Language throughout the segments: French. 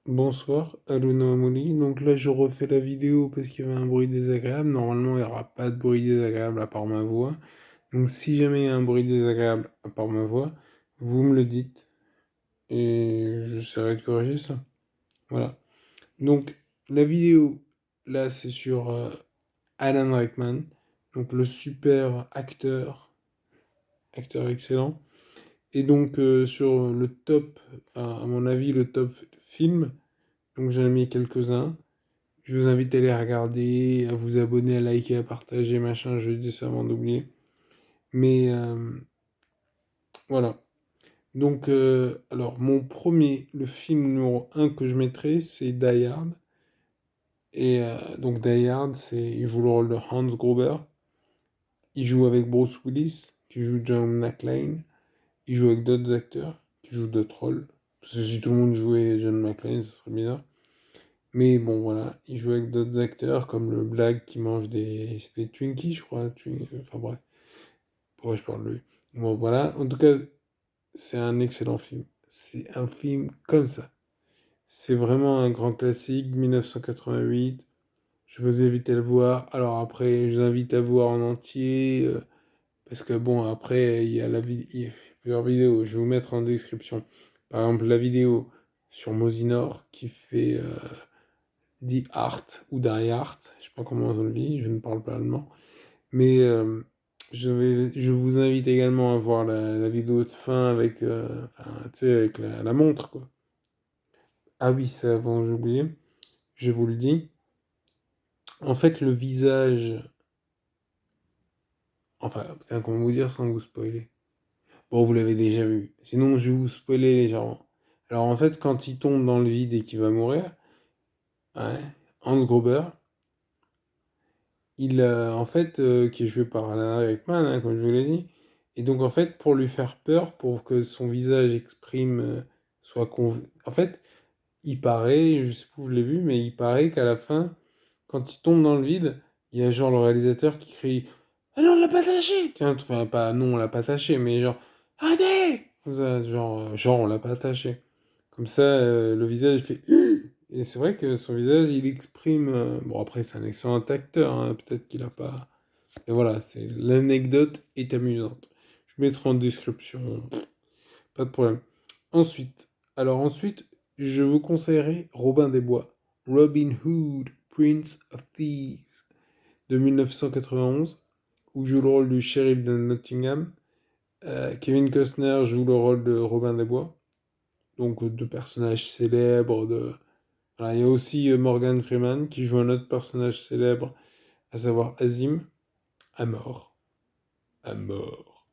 Bonsoir, Aluna Amoli. Donc là, je refais la vidéo parce qu'il y avait un bruit désagréable. Normalement, il n'y aura pas de bruit désagréable à part ma voix. Donc si jamais il y a un bruit désagréable à part ma voix, vous me le dites et j'essaierai de corriger ça. Voilà. Donc la vidéo, là, c'est sur Alan Rickman, donc le super acteur excellent. Et donc sur le top, enfin, à mon avis, le top film, donc j'en ai mis quelques-uns. Je vous invite à les regarder, à vous abonner, à liker, à partager, machin, je dis ça avant d'oublier. Mais voilà. Donc, alors, le film numéro un que je mettrai, c'est Die Hard. Et donc, Die Hard, il joue le rôle de Hans Gruber. Il joue avec Bruce Willis, qui joue John McClane. Il joue avec d'autres acteurs, qui jouent d'autres rôles. Parce que si tout le monde jouait John McClane, ce serait bizarre. Mais bon, voilà, il joue avec d'autres acteurs comme le Black qui mange des Twinkies, je crois. Enfin bref, pourquoi je parle de lui? Bon, voilà, en tout cas, c'est un excellent film. C'est un film comme ça. C'est vraiment un grand classique, 1988. Je vous invite à le voir. Alors après, je vous invite à voir en entier. Parce que bon, après, il y a plusieurs vidéos. Je vais vous mettre en description. Par exemple, la vidéo sur Mosinor qui fait Die Art ou Die Art, je sais pas comment on le dit, je ne parle pas allemand, mais je vous invite également à voir la vidéo de fin avec, enfin, tu sais, avec la montre, quoi. Ah oui, ça avant, j'ai oublié, je vous le dis. En fait, le visage, enfin, putain, comment vous dire sans vous spoiler? Bon, vous l'avez déjà vu, sinon je vais vous spoiler légèrement. Alors en fait, quand il tombe dans le vide et qu'il va mourir, ouais, Hans Gruber, en fait, qui est joué par Alan Rickman, hein, comme je vous l'ai dit. Et donc, en fait, pour lui faire peur, pour que son visage exprime, en fait, il paraît, je sais pas où je l'ai vu, mais il paraît qu'à la fin, quand il tombe dans le vide, il y a genre le réalisateur qui crie «Ah non, on l'a pas taché!» Tiens, enfin, pas «non, on l'a pas taché», mais genre «Arrêtez!» Comme ça, genre, on l'a pas taché. Comme ça, le visage fait et c'est vrai que son visage, il exprime. Bon, après, c'est un excellent acteur, hein, peut-être qu'il a pas. Et voilà, l'anecdote est amusante. Je mettrai en description, pas de problème. Ensuite, ensuite, je vous conseillerais Robin des Bois, Robin Hood, Prince of Thieves, de 1991, où joue le rôle du shérif de Nottingham. Kevin Costner joue le rôle de Robin des Bois, donc deux personnages célèbres. Voilà, il y a aussi Morgan Freeman qui joue un autre personnage célèbre, à savoir Azim, à mort. À mort.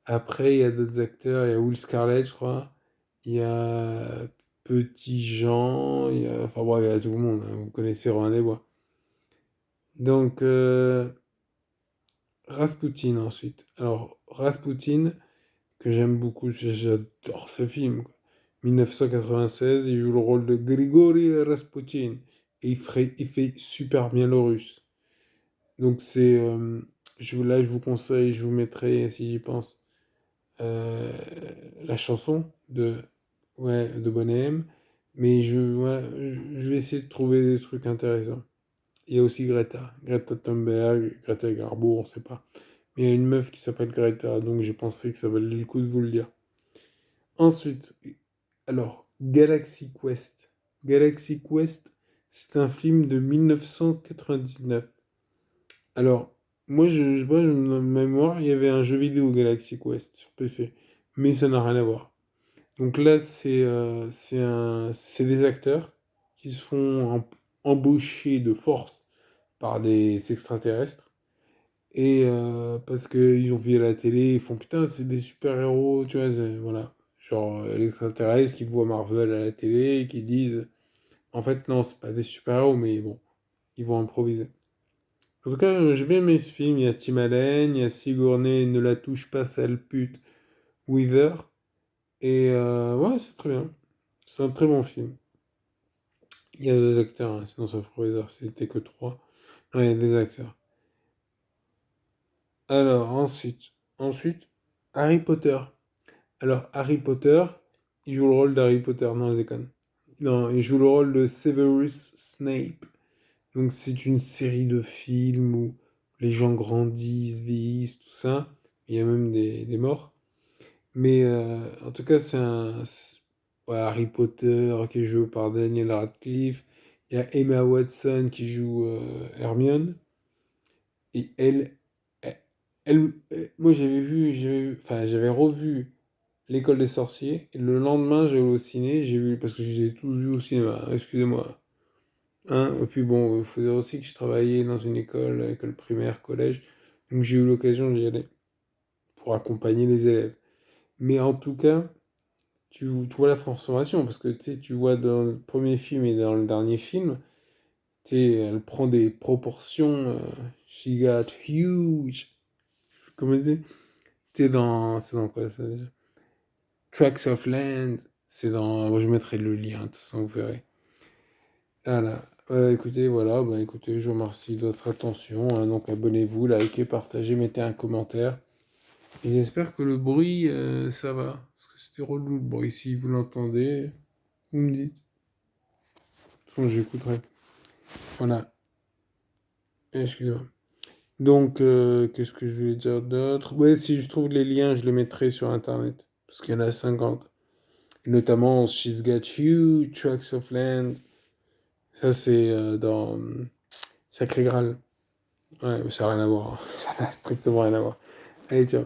Après, il y a d'autres acteurs, il y a Will Scarlett, je crois. Il y a Petit Jean, enfin bref, il y a tout le monde, hein. Vous connaissez Romain des Bois. Donc, Rasputin ensuite. Alors, Rasputin, que j'aime beaucoup, j'adore ce film, quoi. 1996, il joue le rôle de Grigory Rasputin. Et il fait super bien le russe. Donc là, je vous conseille, je vous mettrai, si j'y pense, euh, la chanson de Boney M. Mais voilà, je vais essayer de trouver des trucs intéressants. Il y a aussi Greta Thunberg, Greta Garbo, on sait pas. Mais il y a une meuf qui s'appelle Greta, donc j'ai pensé que ça valait le coup de vous le dire. Ensuite, alors, Galaxy Quest. Galaxy Quest, c'est un film de 1999. Alors, moi, je sais pas, de mémoire, il y avait un jeu vidéo Galaxy Quest sur PC, mais ça n'a rien à voir. Donc là, c'est des acteurs qui se font embaucher de force par des extraterrestres. Et parce qu'ils ont vu à la télé, ils font putain, c'est des super-héros, tu vois, voilà. Genre, les extraterrestres qui voient Marvel à la télé et qui disent, en fait, non, c'est pas des super-héros, mais bon, ils vont improviser. En tout cas, j'ai bien aimé ce film. Il y a Tim Allen, il y a Sigourney, ne la touche pas, sale pute, Weaver. Et ouais, c'est très bien. C'est un très bon film. Il y a des acteurs, hein, sinon ça ferait bizarre, c'était que trois. Non, il y a des acteurs. Alors, ensuite, Harry Potter. Alors, Harry Potter, il joue le rôle d'Harry Potter, non, je déconne. non, il joue le rôle de Severus Snape. Donc c'est une série de films où les gens grandissent, vieillissent, tout ça. Il y a même des morts. Mais en tout cas, ouais, Harry Potter qui est joué par Daniel Radcliffe. Il y a Emma Watson qui joue Hermione. Et moi enfin j'avais revu L'école des sorciers. Et le lendemain, j'ai allé au ciné, j'ai vu, parce que je les ai tous vus au cinéma, hein, excusez-moi. Hein, et puis bon, il faut dire aussi que je travaillais dans une école primaire, collège, donc j'ai eu l'occasion d'y aller pour accompagner les élèves. Mais en tout cas, tu vois la transformation, parce que tu sais, tu vois dans le premier film et dans le dernier film, tu sais, elle prend des proportions, she got huge. Comment dire? C'est dans quoi ça déjà? Tracks of Land, c'est dans. Bon, je mettrai le lien, de toute façon, vous verrez. Voilà. Écoutez, voilà, bah, écoutez, je vous remercie de votre attention, hein. Donc abonnez-vous, likez, partagez, mettez un commentaire. Et j'espère que le bruit, ça va. Parce que c'était relou le bruit. Si vous l'entendez, vous me dites. De toute façon, j'écouterai. Voilà. Excusez-moi. Donc, qu'est-ce que je voulais dire d'autre? Ouais, si je trouve les liens, je les mettrai sur Internet. Parce qu'il y en a 50. Et notamment She's Got You, Tracks of Land. Ça, c'est dans Sacré Graal. Ouais, mais ça n'a rien à voir. Ça n'a strictement rien à voir. Allez, ciao.